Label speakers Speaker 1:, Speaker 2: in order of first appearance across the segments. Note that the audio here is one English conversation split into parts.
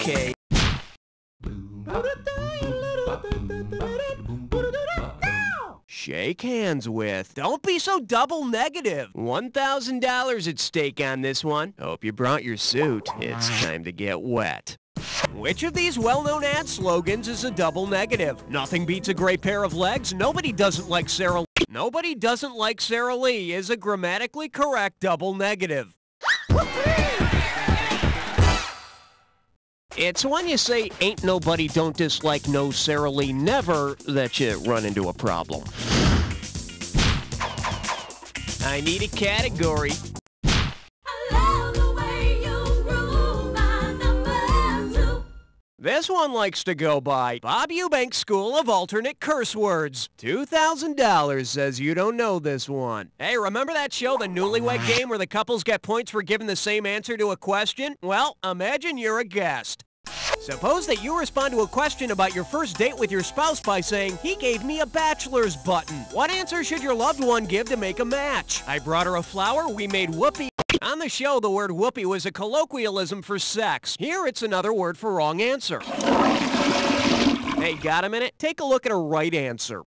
Speaker 1: Okay. Shake hands with. Don't be so double negative. $1,000 at stake on this one. Hope you brought your suit. It's time to get wet. Which of these well-known ad slogans is a double negative? Nothing beats a great pair of legs. Nobody doesn't like Sarah. Nobody doesn't like Sarah Lee is a grammatically correct double negative. It's when you say ain't nobody don't dislike no Sarah Lee never that you run into a problem. I need a category. This one likes to go by Bob Eubank School of Alternate Curse Words. $2,000 says you don't know this one. Hey, remember that show, The Newlywed Game, where the couples get points for giving the same answer to a question? Well, imagine you're a guest. Suppose that you respond to a question about your first date with your spouse by saying, he gave me a bachelor's button. What answer should your loved one give to make a match? I brought her a flower, we made whoopee. On the show, the word whoopee was a colloquialism for sex. Here, it's another word for wrong answer. Hey, got a minute? Take a look at a right answer.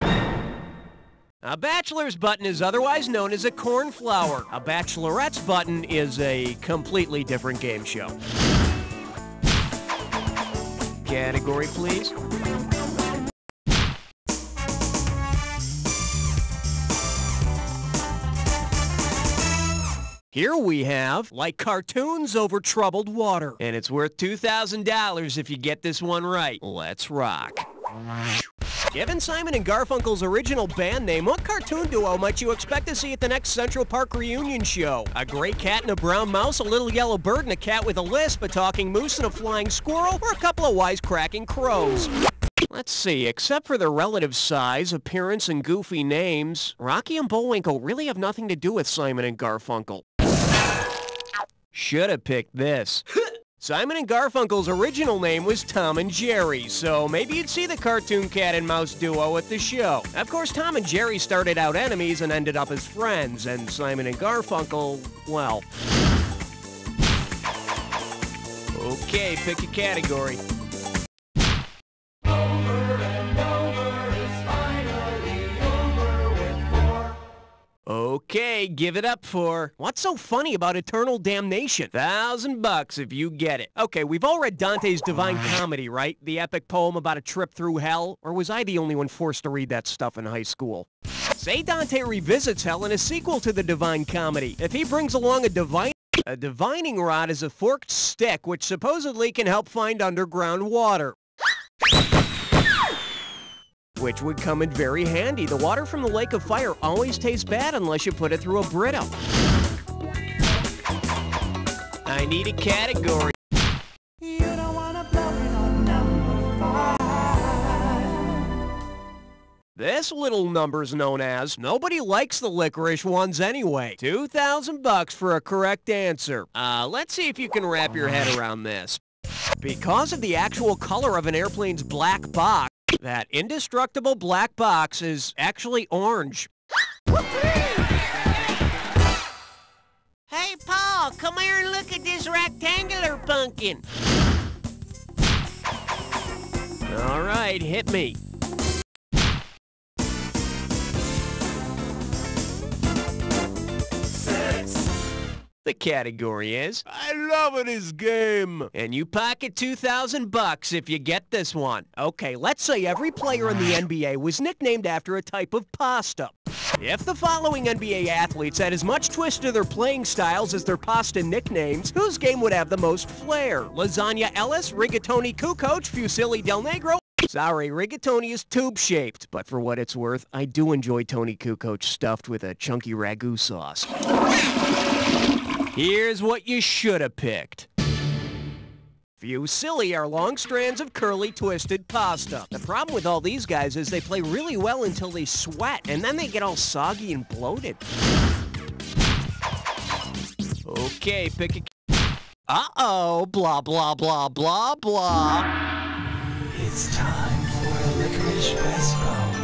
Speaker 1: A bachelor's button is otherwise known as a cornflower. A bachelorette's button is a completely different game show. Category, please. Here we have, like cartoons over troubled water. And it's worth $2,000 if you get this one right. Let's rock. Given Simon and Garfunkel's original band name, what cartoon duo might you expect to see at the next Central Park reunion show? A gray cat and a brown mouse, a little yellow bird and a cat with a lisp, a talking moose and a flying squirrel, or a couple of wisecracking crows? Let's see, except for their relative size, appearance, and goofy names, Rocky and Bullwinkle really have nothing to do with Simon and Garfunkel. Should have picked this. Simon and Garfunkel's original name was Tom and Jerry, so maybe you'd see the cartoon cat and mouse duo at the show. Of course, Tom and Jerry started out enemies and ended up as friends, and Simon and Garfunkel, well... Okay, pick a category. Okay, give it up for... What's so funny about eternal damnation? $1,000 if you get it. Okay, we've all read Dante's Divine Comedy, right? The epic poem about a trip through hell? Or was I the only one forced to read that stuff in high school? Say Dante revisits hell in a sequel to the Divine Comedy. If he brings along a divining rod is a forked stick which supposedly can help find underground water. Which would come in very handy. The water from the Lake of Fire always tastes bad unless you put it through a Brita. I need a category. You don't wanna blow it on number 5. This little number's known as nobody likes the licorice ones anyway. $2,000 for a correct answer. Let's see if you can wrap your head around this. Because of the actual color of an airplane's black box, that indestructible black box is actually orange. Hey, Paul, come here and look at this rectangular pumpkin. All right, hit me. The category is, I love this game. And you pocket $2,000 if you get this one. Okay, let's say every player in the NBA was nicknamed after a type of pasta. If the following NBA athletes had as much twist to their playing styles as their pasta nicknames, whose game would have the most flair? Lasagna Ellis, Rigatoni Kukoc, Fusilli Del Negro? Sorry, rigatoni is tube-shaped, but for what it's worth, I do enjoy Tony Kukoc stuffed with a chunky ragu sauce. Here's what you should have picked. Fusilli are long strands of curly, twisted pasta. The problem with all these guys is they play really well until they sweat, and then they get all soggy and bloated. Okay, pick a... Uh-oh, blah, blah, blah, blah, blah.
Speaker 2: It's time for a licorice resto.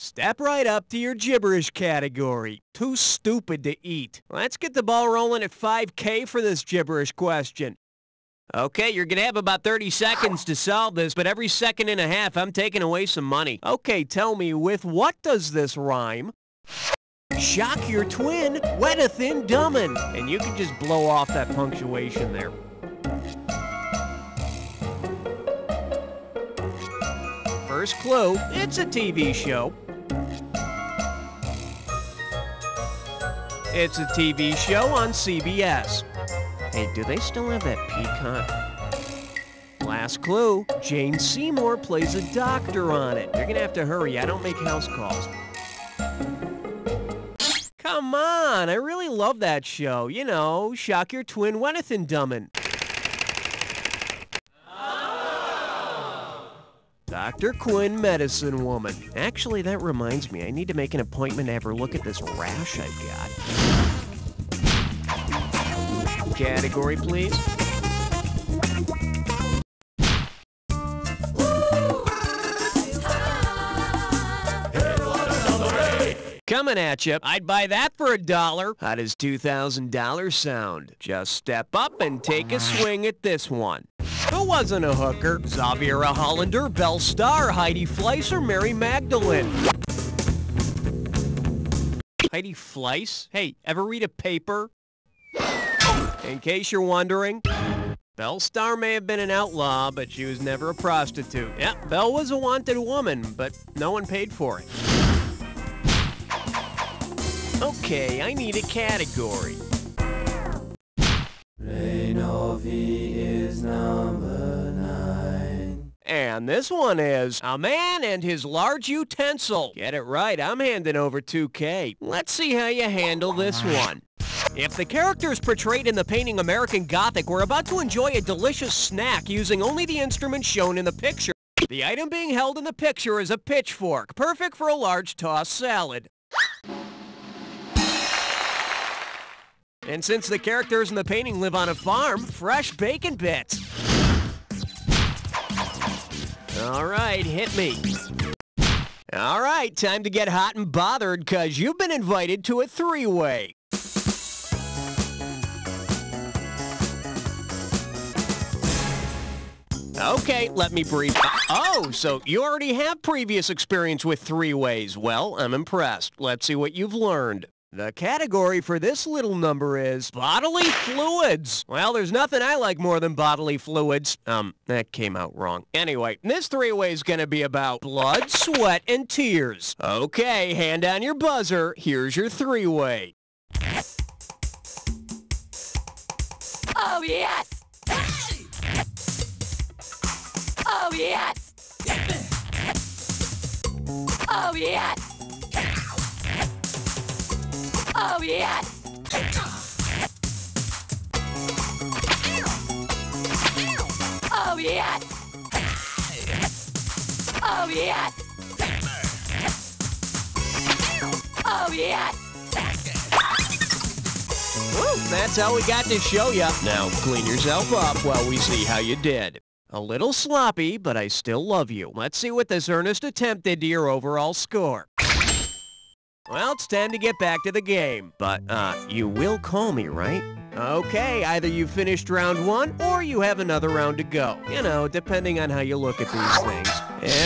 Speaker 1: Step right up to your gibberish category. Too stupid to eat. Let's get the ball rolling at 5K for this gibberish question. Okay, you're gonna have about 30 seconds to solve this, but every second and a half, I'm taking away some money. Okay, tell me, with what does this rhyme? Shock your twin, wetteth in dummin'. And you can just blow off that punctuation there. First clue, it's a TV show. It's a TV show on CBS. Hey, do they still have that Peacock? Last clue, Jane Seymour plays a doctor on it. You're gonna have to hurry, I don't make house calls. Come on, I really love that show. You know, Shock Your Twin, wetteth in dummin'. Dr. Quinn, Medicine Woman. Actually, that reminds me, I need to make an appointment to have her look at this rash I've got. Category, please. Coming at you. I'd buy that for $1. How does $2,000 sound? Just step up and take a swing at this one. Who wasn't a hooker? Xaviera Hollander, Belle Starr, Heidi Fleiss, or Mary Magdalene? Heidi Fleiss? Hey, ever read a paper? In case you're wondering, Belle Starr may have been an outlaw, but she was never a prostitute. Yeah, Belle was a wanted woman, but no one paid for it. Okay, I need a category.
Speaker 2: Reinovi is number 9.
Speaker 1: And this one is A Man and His Large Utensil. Get it right, I'm handing over 2K. Let's see how you handle this one. If the characters portrayed in the painting American Gothic were about to enjoy a delicious snack using only the instruments shown in the picture, the item being held in the picture is a pitchfork, perfect for a large tossed salad. And since the characters in the painting live on a farm, fresh bacon bits. All right, hit me. All right, time to get hot and bothered, because you've been invited to a three-way. Okay, let me brief. Oh, so you already have previous experience with three-ways. Well, I'm impressed. Let's see what you've learned. The category for this little number is bodily fluids. Well, there's nothing I like more than bodily fluids. That came out wrong. Anyway, this three-way is gonna be about blood, sweat, and tears. Okay, hand on your buzzer. Here's your three-way.
Speaker 3: Oh, yes! Oh, yes! Oh, yes! Oh, yes! Oh, yes! Oh, yes! Oh, yes!
Speaker 1: Well, that's how we got to show ya. Now, clean yourself up while we see how you did. A little sloppy, but I still love you. Let's see what this earnest attempt did to your overall score. Well, it's time to get back to the game. But, you will call me, right? Okay, either you finished round 1 or you have another round to go. You know, depending on how you look at these things.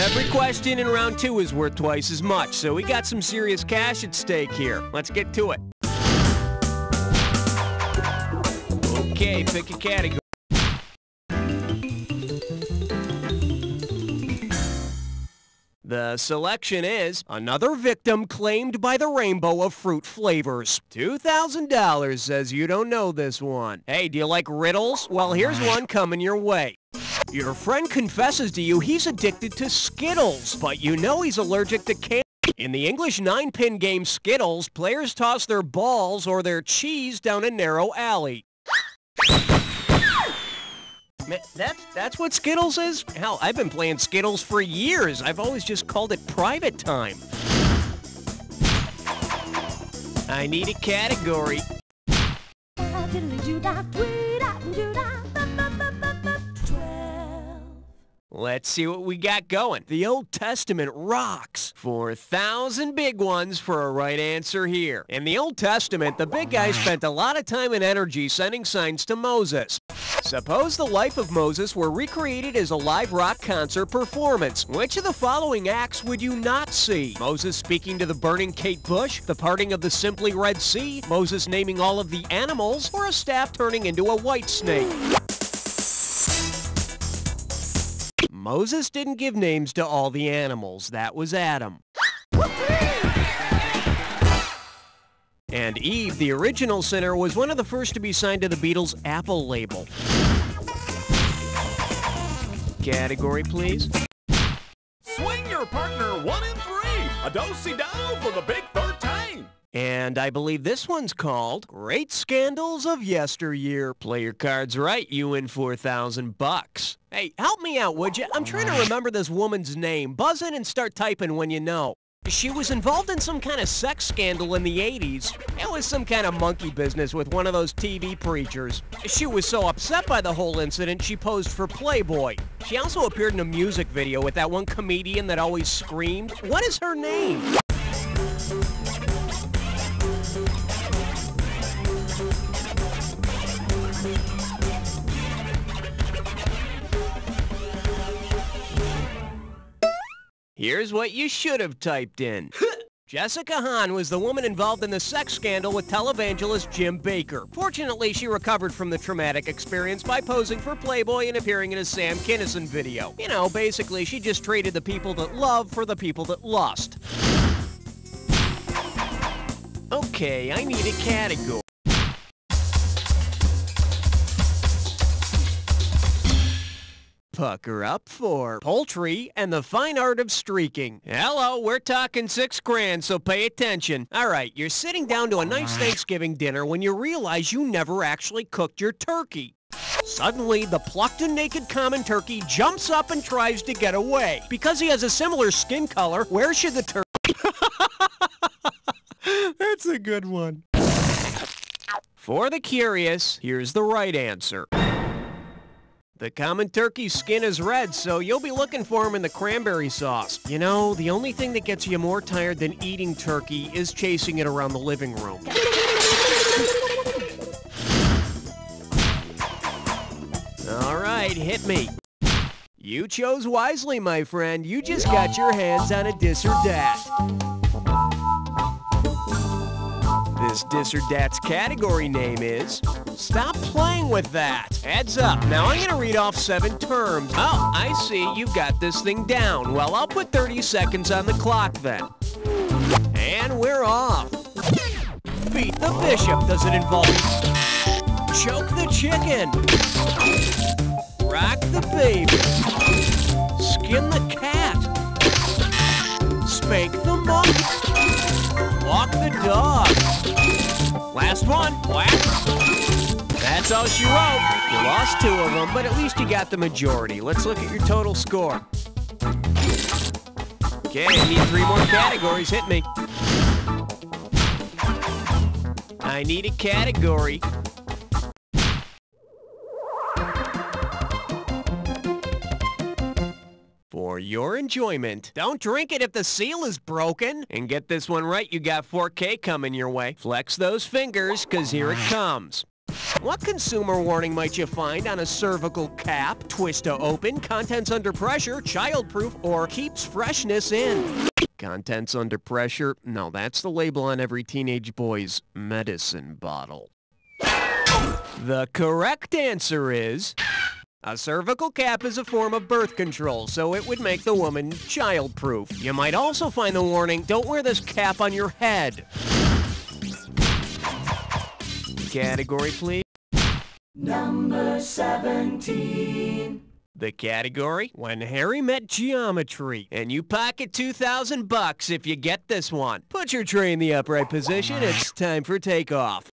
Speaker 1: Every question in round 2 is worth twice as much, so we got some serious cash at stake here. Let's get to it. Okay, pick a category. The selection is another victim claimed by the rainbow of fruit flavors. $2,000 says you don't know this one. Hey, do you like riddles? Well, here's one coming your way. Your friend confesses to you he's addicted to Skittles, but you know he's allergic to candy. In the English 9-pin game Skittles, players toss their balls or their cheese down a narrow alley. Man, that's what Skittles is? Hell, I've been playing Skittles for years. I've always just called it private time. I need a category. Let's see what we got going. The Old Testament rocks. 4,000 big ones for a right answer here. In the Old Testament, the big guy spent a lot of time and energy sending signs to Moses. Suppose the life of Moses were recreated as a live rock concert performance. Which of the following acts would you not see? Moses speaking to the burning Kate Bush, the parting of the simply Red Sea, Moses naming all of the animals, or a staff turning into a white snake? Moses didn't give names to all the animals. That was Adam. And Eve, the original sinner, was one of the first to be signed to the Beatles' Apple label. Category, please.
Speaker 4: Swing your partner 1 and 3. A do-si-do for the big 13.
Speaker 1: And I believe this one's called Great Scandals of Yesteryear. Play your cards right, you win $4,000. Hey, help me out, would you? I'm trying to remember this woman's name. Buzz in and start typing when you know. She was involved in some kind of sex scandal in the 80s. It was some kind of monkey business with one of those TV preachers. She was so upset by the whole incident, she posed for Playboy. She also appeared in a music video with that one comedian that always screamed. What is her name? Here's what you should have typed in. Jessica Hahn was the woman involved in the sex scandal with televangelist Jim Bakker. Fortunately, she recovered from the traumatic experience by posing for Playboy and appearing in a Sam Kinison video. You know, basically, she just traded the people that love for the people that lust. Okay, I need a category. Pucker up for poultry and the fine art of streaking. Hello, we're talking $6 grand, so pay attention. All right, you're sitting down to a nice Thanksgiving dinner when you realize you never actually cooked your turkey. Suddenly, the plucked and naked common turkey jumps up and tries to get away. Because he has a similar skin color, where should the turkey... That's a good one. For the curious, here's the right answer. The common turkey's skin is red, so you'll be looking for him in the cranberry sauce. You know, the only thing that gets you more tired than eating turkey is chasing it around the living room. All right, hit me. You chose wisely, my friend. You just got your hands on a dis or dat. This dis or dat's category name is Stop Playing With That. Heads up. Now I'm going to read off 7 terms. Oh, I see. You've got this thing down. Well, I'll put 30 seconds on the clock then. And we're off. Beat the bishop. Does it involve choke the chicken? Rock the baby. Skin the cat. Spank the monkey. Walk the dog. Last one. Whack. That's all she wrote. You lost 2 of them, but at least you got the majority. Let's look at your total score. Okay, I need 3 more categories. Hit me. I need a category. For your enjoyment, don't drink it if the seal is broken. And get this one right, you got 4K coming your way. Flex those fingers, cause here it comes. What consumer warning might you find on a cervical cap? Twist to open, contents under pressure, childproof, or keeps freshness in? Contents under pressure? No, that's the label on every teenage boy's medicine bottle. The correct answer is... A cervical cap is a form of birth control, so it would make the woman childproof. You might also find the warning, don't wear this cap on your head. Category, please.
Speaker 2: Number 17.
Speaker 1: The category, When Harry Met Geometry. And you pocket $2,000 if you get this one. Put your tray in the upright position, it's time for takeoff.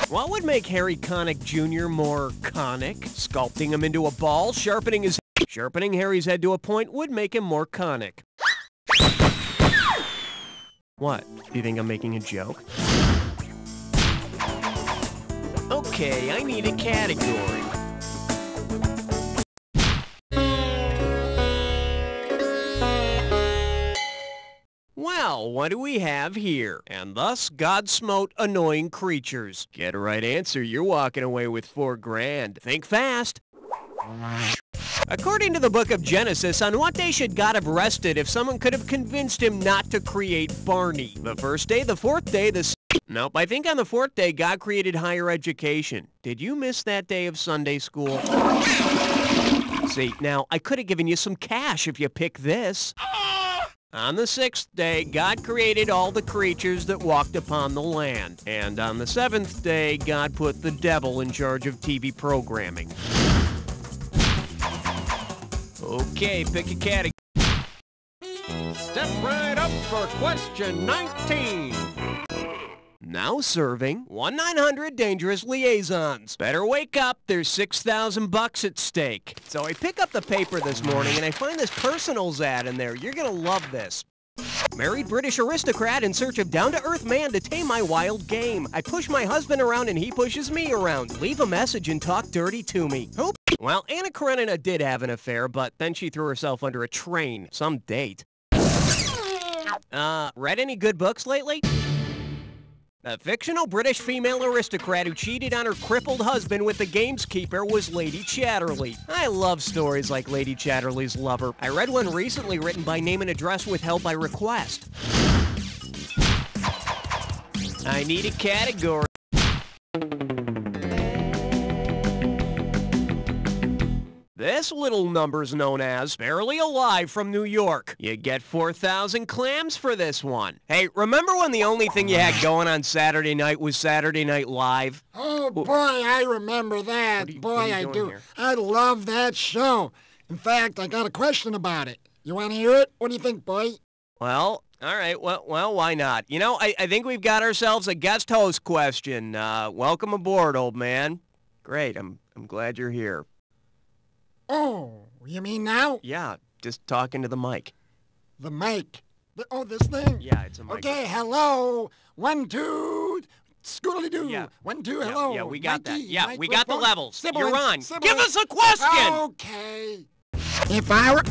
Speaker 1: What would make Harry Connick Jr. more conic? Sculpting him into a ball, sharpening Harry's head to a point would make him more conic. What? Do you think I'm making a joke? Okay, I need a category. Well, what do we have here? And thus God smote annoying creatures. Get a right answer, you're walking away with $4 grand. Think fast. According to the book of Genesis, on what day should God have rested if someone could have convinced him not to create Barney? The first day, the fourth day, Nope, I think on the fourth day, God created higher education. Did you miss that day of Sunday school? See, now, I could have given you some cash if you pick this. On the sixth day, God created all the creatures that walked upon the land. And on the seventh day, God put the devil in charge of TV programming. Okay, pick a category.
Speaker 4: Step right up for question 19.
Speaker 1: Now serving 1-900 Dangerous Liaisons. Better wake up, there's $6,000 at stake. So I pick up the paper this morning and I find this personals ad in there. You're gonna love this. Married British aristocrat in search of down-to-earth man to tame my wild game. I push my husband around and he pushes me around. Leave a message and talk dirty to me. Who? Well, Anna Karenina did have an affair, but then she threw herself under a train. Some date. Read any good books lately? A fictional British female aristocrat who cheated on her crippled husband with the gameskeeper was Lady Chatterley. I love stories like Lady Chatterley's Lover. I read one recently written by name and address withheld by request. I need a category. This little number's known as Barely Alive from New York. You get 4,000 clams for this one. Hey, remember when the only thing you had going on Saturday night was Saturday Night Live?
Speaker 5: Oh, boy, I remember that.
Speaker 1: what are you
Speaker 5: Boy, I
Speaker 1: doing
Speaker 5: do.
Speaker 1: here?
Speaker 5: I love that show. In fact, I got a question about it. You want to hear it? What do you think, boy?
Speaker 1: Well, all right. Well, why not? You know, I think we've got ourselves a guest host question. Welcome aboard, old man. Great. I'm glad you're here.
Speaker 5: Oh, you mean now?
Speaker 1: Yeah, just talking to the mic.
Speaker 5: The mic. This thing?
Speaker 1: Yeah, it's a mic.
Speaker 5: Okay, hello. 1, 2, scoodly-doo.
Speaker 1: Yeah.
Speaker 5: 1, 2,
Speaker 1: Yeah,
Speaker 5: hello.
Speaker 1: yeah, we got that.
Speaker 5: Mikey,
Speaker 1: Yeah, we got the
Speaker 5: microphone.
Speaker 1: levels.
Speaker 5: Sibilance,
Speaker 1: You're on.
Speaker 5: sibilance.
Speaker 1: Give us a question!
Speaker 5: Okay. If I were...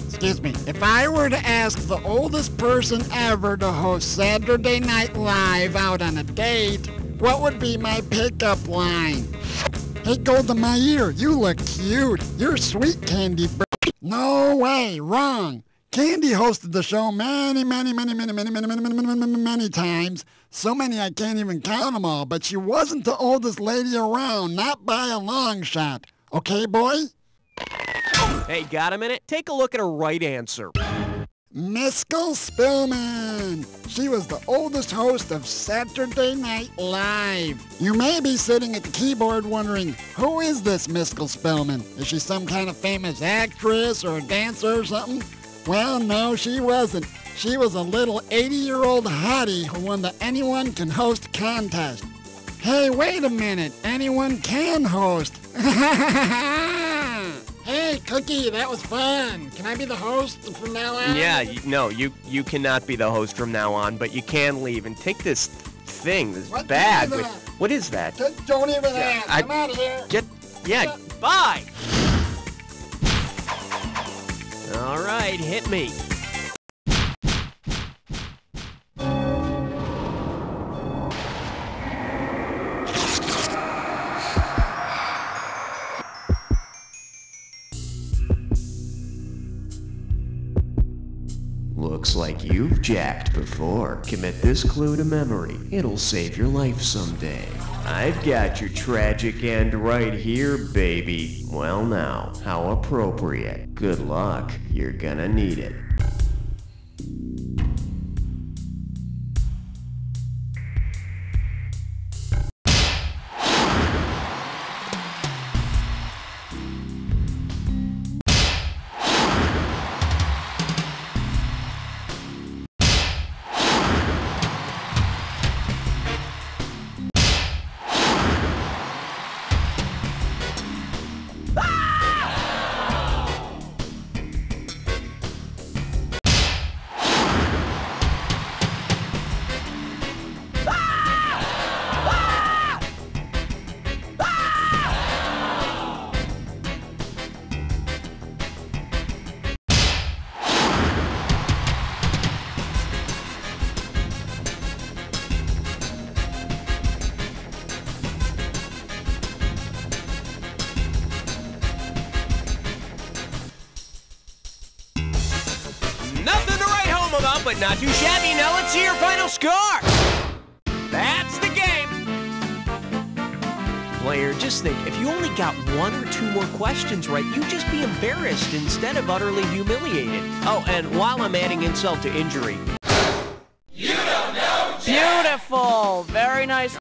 Speaker 5: Excuse me. If I were to ask the oldest person ever to host Saturday Night Live out on a date, what would be my pickup line? Hey, gold in my ear, you look cute. You're sweet, Candy. No way, wrong. Candy hosted the show many times. So many I can't even count them all, but she wasn't the oldest lady around, not by a long shot. Okay, boy?
Speaker 1: Hey, got a minute? Take a look at her right answer.
Speaker 5: Miskel Spillman. She was the oldest host of Saturday Night Live. You may be sitting at the keyboard wondering, who is this Miskel Spillman? Is she some kind of famous actress or a dancer or something? Well, no, she wasn't. She was a little 80-year-old hottie who won the Anyone Can Host contest. Hey, wait a minute. Anyone can host. Hey, Cookie, that was fun. Can I be the host from now on?
Speaker 1: Yeah, no, you cannot be the host from now on, but you can leave and take this thing, this
Speaker 5: What
Speaker 1: bag.
Speaker 5: is
Speaker 1: With,
Speaker 5: that?
Speaker 1: what is that?
Speaker 5: Don't even
Speaker 1: Yeah,
Speaker 5: ask. I'm out of here.
Speaker 1: Bye! All right, hit me. Looks like you've jacked before. Commit this clue to memory. It'll save your life someday. I've got your tragic end right here, baby. Well now, how appropriate. Good luck. You're gonna need it. but not too shabby. Now let's see your final score. That's the game. Player, just think, if you only got one or two more questions right, you'd just be embarrassed instead of utterly humiliated. Oh, and while I'm adding insult to injury,
Speaker 6: Beautiful. Very nice.